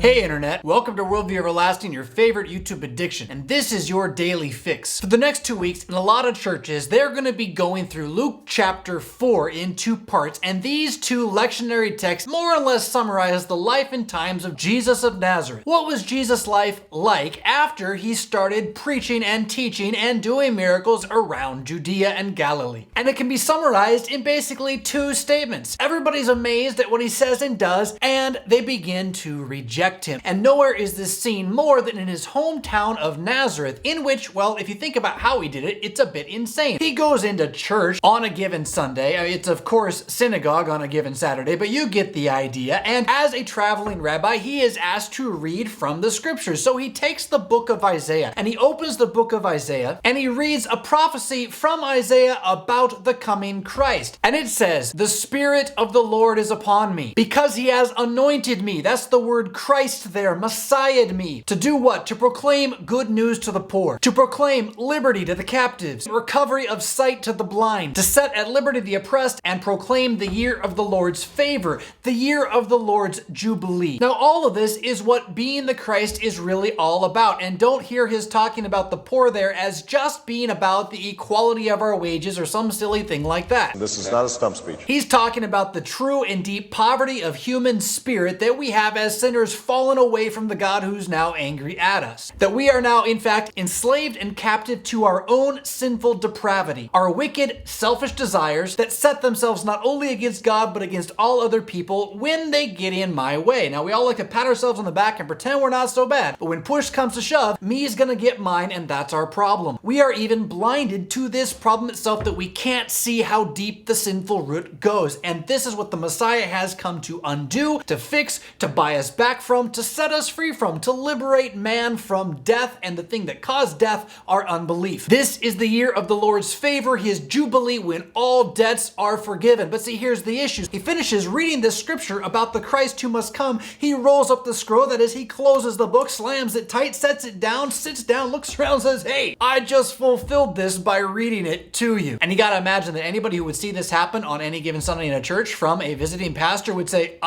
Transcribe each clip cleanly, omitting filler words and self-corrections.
Hey Internet, welcome to Worldview Everlasting, your favorite YouTube addiction, and this is your daily fix. For the next 2 weeks, in a lot of churches, they're going to be going through Luke chapter 4 in 2 parts, and these 2 lectionary texts more or less summarize the life and times of Jesus of Nazareth. What was Jesus' life like after he started preaching and teaching and doing miracles around Judea and Galilee? And it can be summarized in basically 2 statements. Everybody's amazed at what he says and does, and they begin to reject him. And nowhere is this seen more than in his hometown of Nazareth, in which, well, if you think about how he did it, it's a bit insane. He goes into church on a given Sunday. It's of course synagogue on a given Saturday, but you get the idea. And as a traveling rabbi, he is asked to read from the scriptures. So he takes the book of Isaiah and he opens the book of Isaiah and he reads a prophecy from Isaiah about the coming Christ. And it says, "The Spirit of the Lord is upon me, because he has anointed me." That's the word Christ there, Messiah'd me. To do what? To proclaim good news to the poor, to proclaim liberty to the captives, recovery of sight to the blind, to set at liberty the oppressed, and proclaim the year of the Lord's favor, the year of the Lord's jubilee. Now all of this is what being the Christ is really all about, and don't hear his talking about the poor there as just being about the equality of our wages or some silly thing like that. This is not a stump speech. He's talking about the true and deep poverty of human spirit that we have as sinners fallen away from the God who's now angry at us. That we are now, in fact, enslaved and captive to our own sinful depravity, our wicked, selfish desires that set themselves not only against God, but against all other people when they get in my way. Now, we all like to pat ourselves on the back and pretend we're not so bad, but when push comes to shove, me's gonna get mine, and that's our problem. We are even blinded to this problem itself that we can't see how deep the sinful root goes, and this is what the Messiah has come to undo, to fix, to buy us back from, to set us free from, to liberate man from death and the thing that caused death, our unbelief. This is the year of the Lord's favor, his jubilee, when all debts are forgiven. But see, here's the issue. He finishes reading this scripture about the Christ who must come. He rolls up the scroll, that is, he closes the book, slams it tight, sets it down, sits down, looks around, says, "Hey, I just fulfilled this by reading it to you." And you gotta imagine that anybody who would see this happen on any given Sunday in a church from a visiting pastor would say,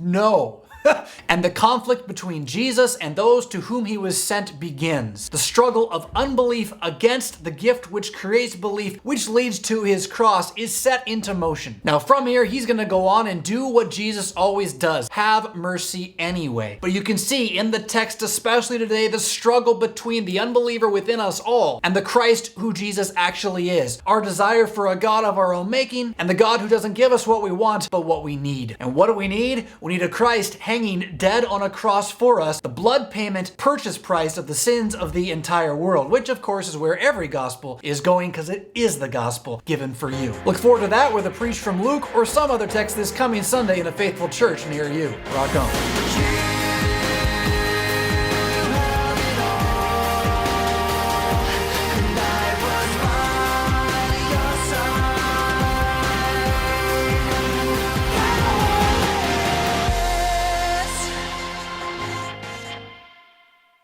no. And the conflict between Jesus and those to whom he was sent begins. The struggle of unbelief against the gift which creates belief, which leads to his cross, is set into motion. Now from here, he's gonna go on and do what Jesus always does, have mercy anyway. But you can see in the text, especially today, the struggle between the unbeliever within us all and the Christ who Jesus actually is. Our desire for a God of our own making, and the God who doesn't give us what we want, but what we need. And what do we need? We need a Christ hanging dead on a cross for us, the blood payment purchase price of the sins of the entire world, which of course is where every gospel is going, because it is the gospel given for you. Look forward to that, whether preached from Luke or some other text this coming Sunday in a faithful church near you. Rock on.